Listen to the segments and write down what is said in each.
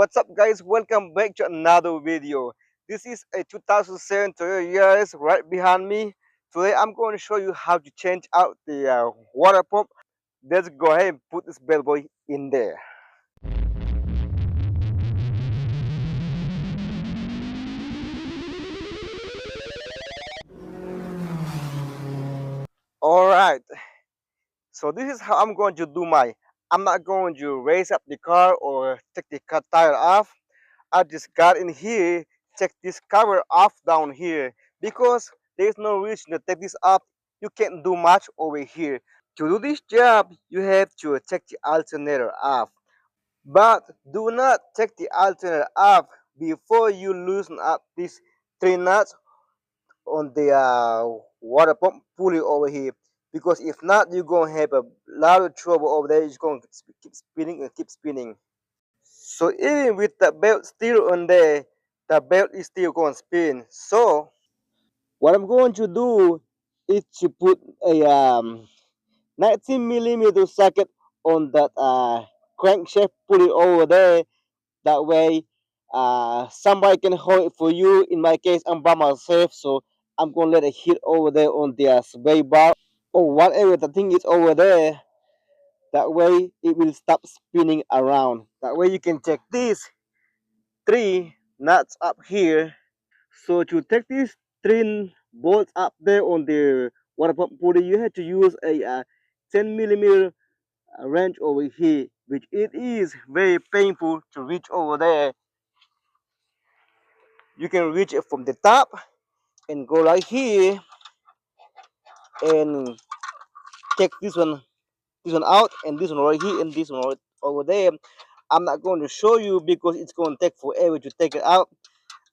What's up, guys? Welcome back to another video. This is a 2007 Toyota Yaris right behind me. Today I'm going to show you how to change out the water pump. Let's go ahead and put this bad boy in there. Alright, so this is how I'm going to do my. I'm not going to raise up the car or take the car tire off. I just got in here, check this cover off down here because there's no reason to take this off. You can't do much over here. To do this job, you have to take the alternator off. But do not take the alternator off before you loosen up these three nuts on the water pump pulley over here. Because if not, you're going to have a lot of trouble over there. It's going to keep spinning and keep spinning. So even with the belt still on there, the belt is still going to spin. So what I'm going to do is to put a 19 millimeter socket on that crankshaft, put it over there. That way somebody can hold it for you. In my case, I'm by myself, so I'm going to let it hit over there on the sway bar or whatever the thing is over there. That way it will stop spinning around. That way you can check this three nuts up here. So to take these three bolts up there on the water pump pulley, you have to use a 10 millimeter wrench over here, which it is very painful to reach over there. You can reach it from the top and go like here and take this one out, and this one right here, and this one right over there. I'm not going to show you because it's going to take forever to take it out.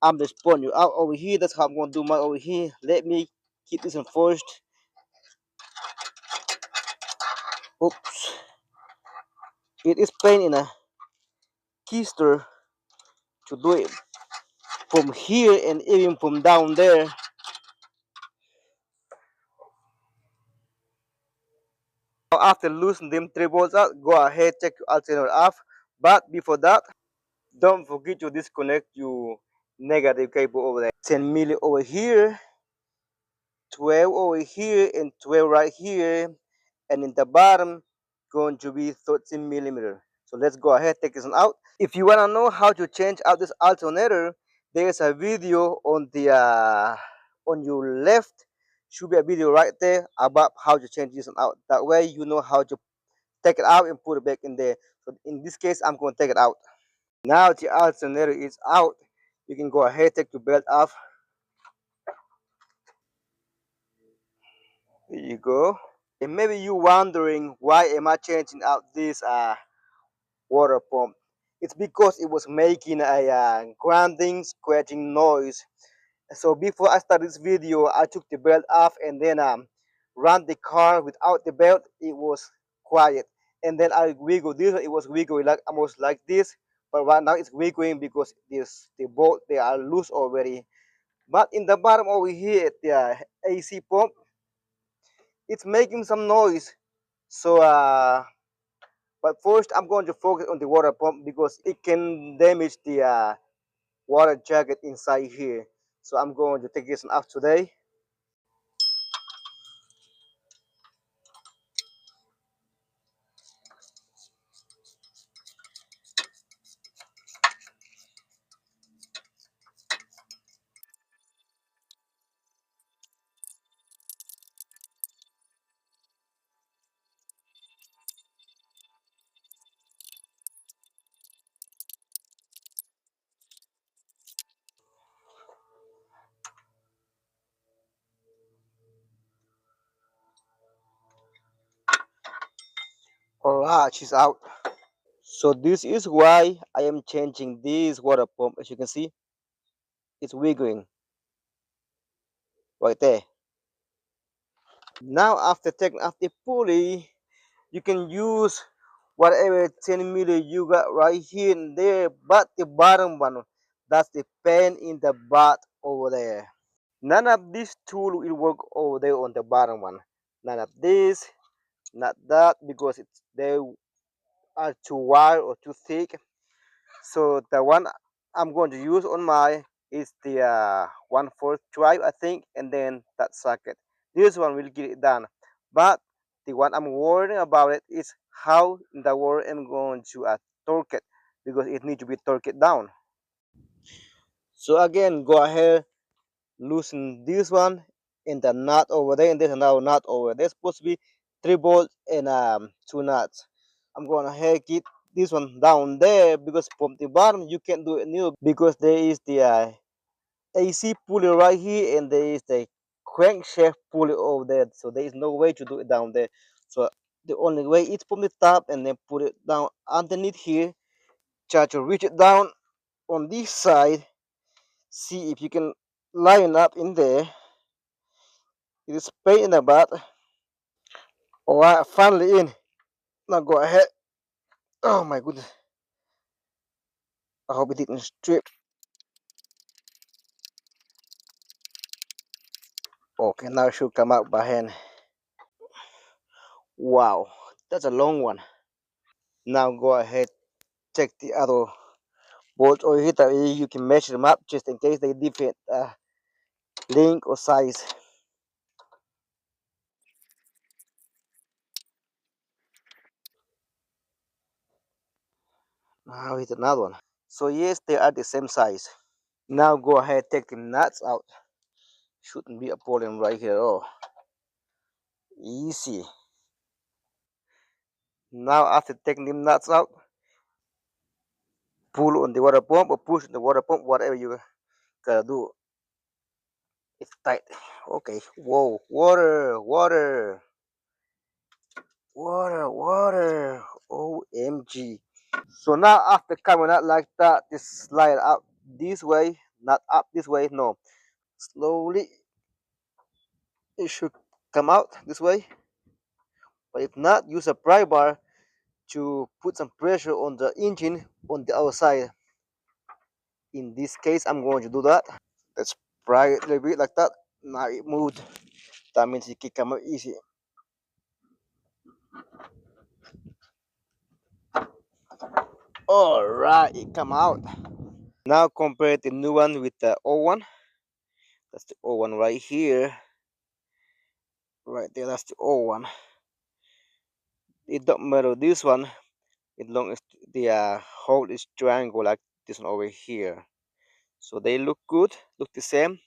I'm just pulling you out over here. That's how I'm going to do my over here. Let me keep this one first. Oops. It is pain in a keister to do it from here and even from down there. Now after loosening them three bolts out, go ahead, take your alternator off. But before that, don't forget to disconnect your negative cable over there. 10 milli over here, 12 over here, and 12 right here. And in the bottom, going to be 13 millimeter. So let's go ahead, take this one out. If you want to know how to change out this alternator, there's a video on the on your left. Should be a video right there about how to change this one out. That way you know how to take it out and put it back in there. So in this case, I'm going to take it out. Now the alternator is out. You can go ahead, take the belt off. There you go. And maybe you wondering why am I changing out this water pump. It's because it was making a grinding, scratching noise. So before I started this video, I took the belt off and then ran the car without the belt. It was quiet. And then I wiggled this. It was wiggling like almost like this. But right now it's wiggling because this the bolt they are loose already. But in the bottom over here at the AC pump, it's making some noise. So but first, I'm going to focus on the water pump because it can damage the water jacket inside here. So I'm going to take this one off today. Alright, she's out. So this is why I am changing this water pump. As you can see, it's wiggling right there. Now after taking off the pulley, you can use whatever 10 millimeter you got right here and there, but the bottom one, that's the pen in the butt over there. None of this tool will work over there on the bottom one. None of this, not that, because they are too wide or too thick. So the one I'm going to use on my is the 1/4 drive, I think, and then that socket. This one will get it done. But the one I'm worrying about it is how in the world I'm going to torque it, because it needs to be torqued down. So again, go ahead, loosen this one and the knot over there, and there's another knot over there. There's supposed to be 3 bolts and two nuts. I'm gonna head get this one down there, because from the bottom you can't do it new, because there is the AC pulley right here, and there is the crankshaft pulley over there. So there is no way to do it down there. So the only way is from the top and then put it down underneath here. Try to reach it down on this side. See if you can line up in there. It is pain in the butt. All right, finally in. Now go ahead. Oh my goodness. I hope it didn't strip. Okay, now it should come out by hand. Wow, that's a long one. Now go ahead, check the other bolts or heater. You can measure them up just in case they different length or size. Now hit another one. So yes, they are the same size. Now go ahead, take the nuts out. Shouldn't be a problem right here. Oh, easy. Now after taking the nuts out, pull on the water pump or push on the water pump, whatever you gotta do. It's tight. Okay. Whoa. Water. Water. Water. Water. OMG. So now after coming out like that, just slide out this way, not up this way. No. Slowly. It should come out this way. But if not, use a pry bar to put some pressure on the engine on the outside. In this case, I'm going to do that. Let's pry it a little bit like that. Now it moved. That means it can come out easy. All right, it come out. Now compare the new one with the old one. That's the old one right here. Right there, that's the old one. It don't matter this one, as long as the hole is triangle like this one over here. So they look good, look the same,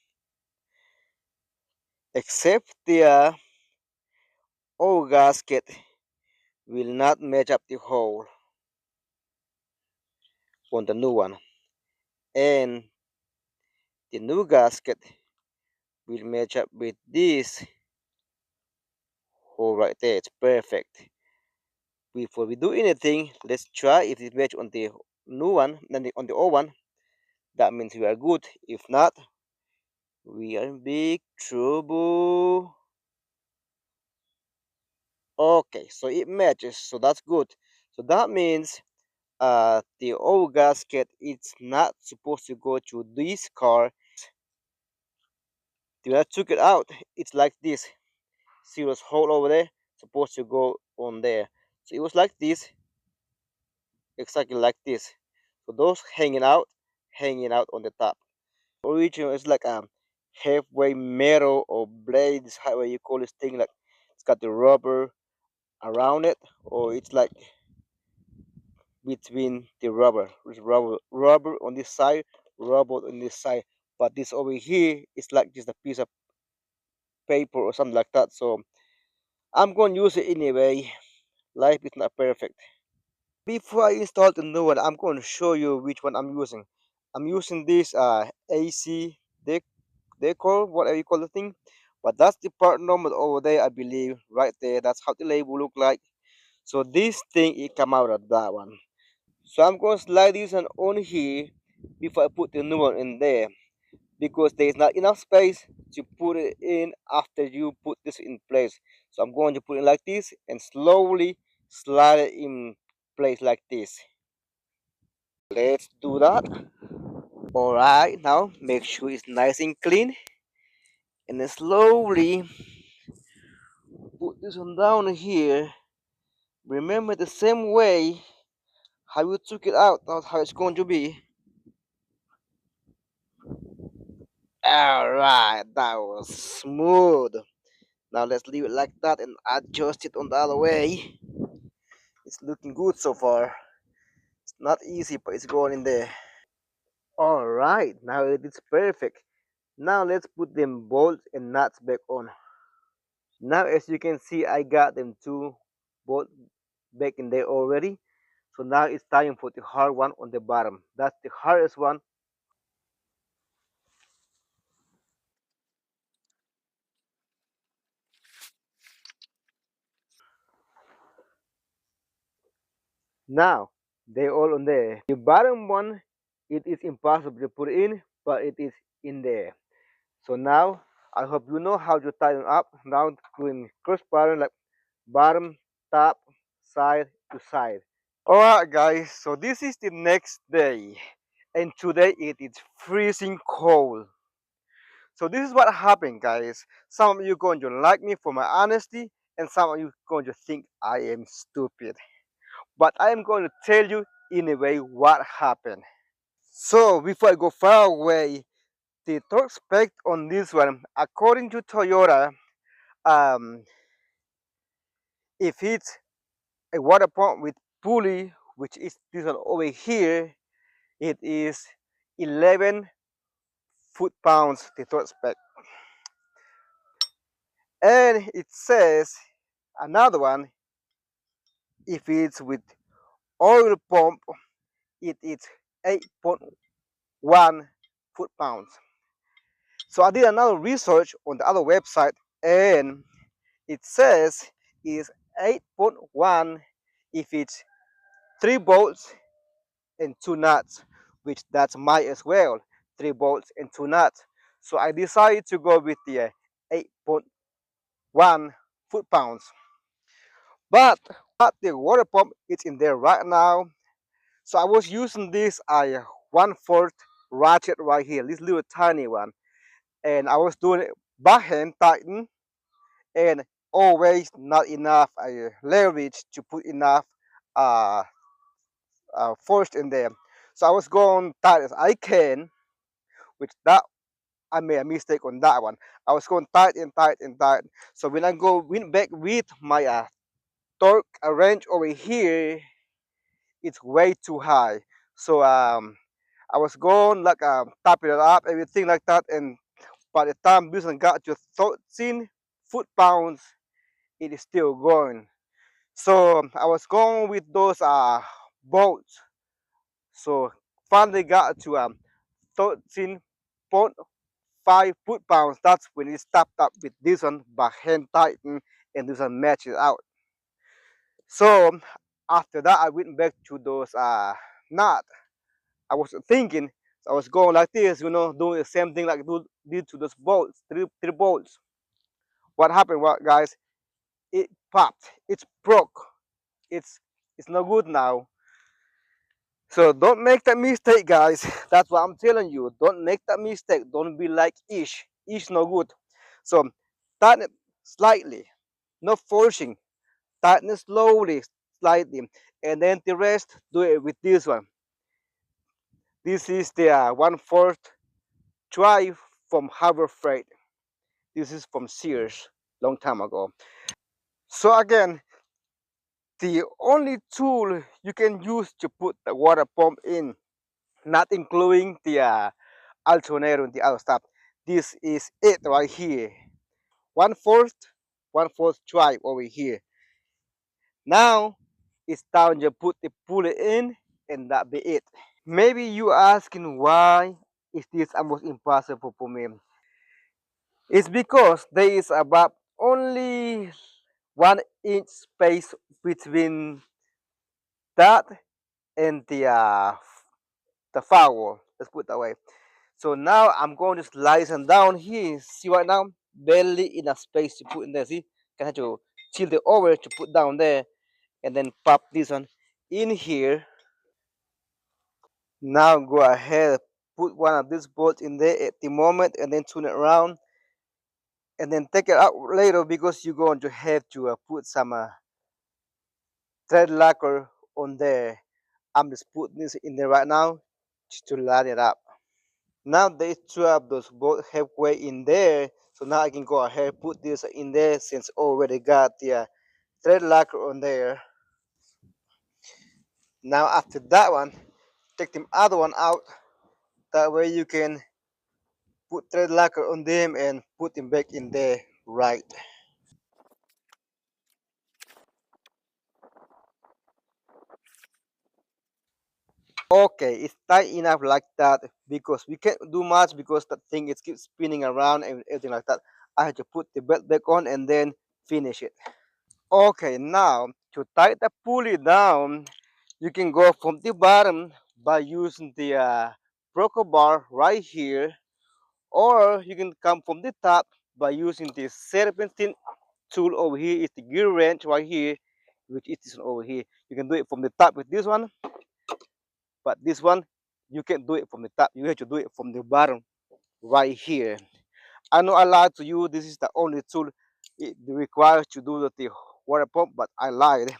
except the old gasket will not match up the hole on the new one. And the new gasket will match up with this hole right there. It's perfect. Before we do anything, let's try if it match on the new one and on the old one. That means we are good. If not, we are in big trouble. Okay, so it matches, so that's good. So that means the old gasket it's not supposed to go to this car. When I took it out, it's like this. See this hole over there? Supposed to go on there. So it was like this, exactly like this. So those hanging out on the top. Original is like a halfway metal or blades, however you call this thing. Like it's got the rubber around it, or it's like between the rubber. There's rubber on this side, rubber on this side. But this over here is like just a piece of paper or something like that. So I'm going to use it anyway. Life is not perfect. Before I install the new one, I'm going to show you which one I'm using. I'm using this AC decor, whatever you call the thing. But that's the part number over there, I believe, right there. That's how the label look like. So this thing, it come out of that one. So I'm going to slide this one on here before I put the new one in there, because there is not enough space to put it in after you put this in place. So I'm going to put it like this and slowly slide it in place like this. Let's do that. All right, now make sure it's nice and clean, and then slowly put this one down here. Remember the same way how you took it out. That's how it's going to be. All right, that was smooth. Now let's leave it like that and adjust it on the other way. It's looking good so far. It's not easy, but it's going in there. All right, now it is perfect. Now let's put them bolts and nuts back on. Now as you can see, I got them two bolts back in there already. So now it's time for the hard one on the bottom. That's the hardest one. Now they're all on there. The bottom one, it is impossible to put in, but it is in there. So now I hope you know how to tighten up. Now doing cross pattern like bottom, top, side to side. Alright guys, so this is the next day and today it is freezing cold. So this is what happened guys. Some of you going to like me for my honesty and some of you going to think I am stupid. But I am going to tell you in a way what happened. So before I go far away, the torque spec on this one, according to Toyota, um, if it's a water pump with pulley, which is this one over here, it is 11 foot-pounds, the torque spec. And it says another one, if it's with oil pump, it is 8.1 foot-pounds. So I did another research on the other website and it says is 8.1 if it's 3 bolts and 2 nuts, which that's my as well, 3 bolts and 2 nuts. So I decided to go with the 8.1 foot-pounds. But the water pump is in there right now. So I was using this 1/4 ratchet right here, this little tiny one. And I was doing it backhand tighten and always not enough leverage to put enough uh, force in there. So I was going tight as I can, which that I made a mistake on that one. I was going tight and tight and tight. So when I went back with my torque range over here, it's way too high. So I was going like tapping it up, everything like that, and by the time this one got to 13 foot-pounds, it is still going. So I was going with those bolts. So finally got to 13.5 foot-pounds. That's when it stopped up with this one by hand tighten and this one match it out. So after that I went back to those knot. I was thinking, so I was going like this, you know, doing the same thing like did to those bolts, three bolts. What happened, what guys? It popped. It's broke. It's it's no good now. So don't make that mistake, guys. That's what I'm telling you. Don't make that mistake. Don't be like Ish. Ish no good. So tighten it slightly, not forcing. Tighten it slowly, slightly, and then the rest do it with this one. This is the 1/4 drive from Harbor Freight. This is from Sears, long time ago. So again, the only tool you can use to put the water pump in, not including the alternator and the other stuff. This is it right here. 1/4, 1/4 drive over here. Now it's time to put the pulley in and that be it. Maybe you asking why is this almost impossible for me? It's because there is about only 1 inch space between that and the firewall. Let's put it that way. So now I'm going to slice them down here. See right now, barely enough space to put in there. See, can have to tilt it over to put down there, and then pop this one in here. Now go ahead, put one of these bolts in there at the moment, and then turn it around, and then take it out later because you're going to have to put some thread locker on there I'm just putting this in there right now just to line it up. Now they trap those both halfway in there, so now I can go ahead and put this in there since already got the thread locker on there. Now after that one, take the other one out. That way you can put thread locker on them and put them back in there right. Okay, it's tight enough like that because we can't do much because that thing it keeps spinning around and everything like that. I have to put the belt back on and then finish it. Okay, now to tie the pulley down, you can go from the bottom by using the broker bar right here, or you can come from the top by using the serpentine tool over here. It's the gear wrench right here, which is this one over here. You can do it from the top with this one, but this one you can't do it from the top. You have to do it from the bottom right here. I know I lied to you. This is the only tool it requires to do the water pump, but I lied.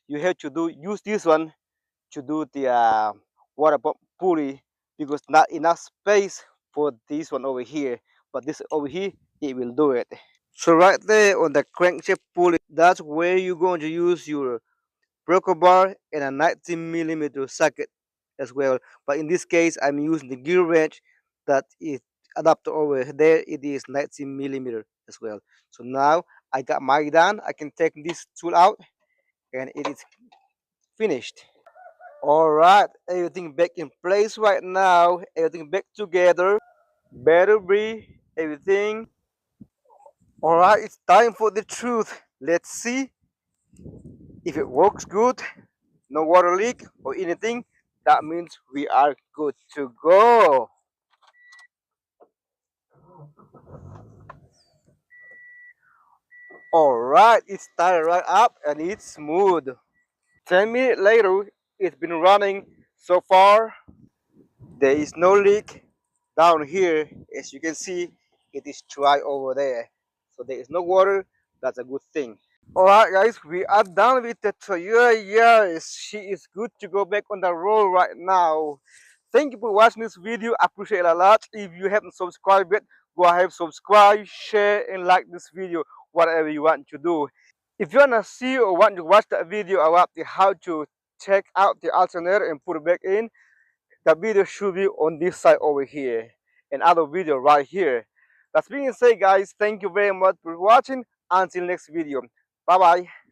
You have to use this one to do the water pump pulley because not enough space for this one over here, but this over here it will do it. So right there on the crankshaft pulley, that's where you're going to use your broker bar and a 19mm socket as well. But in this case, I'm using the gear wrench that is adapter over there. It is 19mm as well. So now I got my done. I can take this tool out and it is finished. All right, everything back in place right now. Everything back together. Battery, everything. All right, it's time for the truth. Let's see if it works good. No water leak or anything. That means we are good to go. All right, it's started right up and it's smooth. 10 minutes later, it's been running so far. There is no leak down here. As you can see, it is dry over there. So there is no water. That's a good thing. Alright guys, we are done with the Toyota Yaris. She is good to go back on the road right now. Thank you for watching this video. I appreciate it a lot. If you haven't subscribed yet, go ahead, subscribe, share, and like this video, whatever you want to do. If you wanna see or want to watch that video about how to check out the alternator and put it back in, the video should be on this side over here and other video right here. That's being said guys, thank you very much for watching. Until next video, bye bye.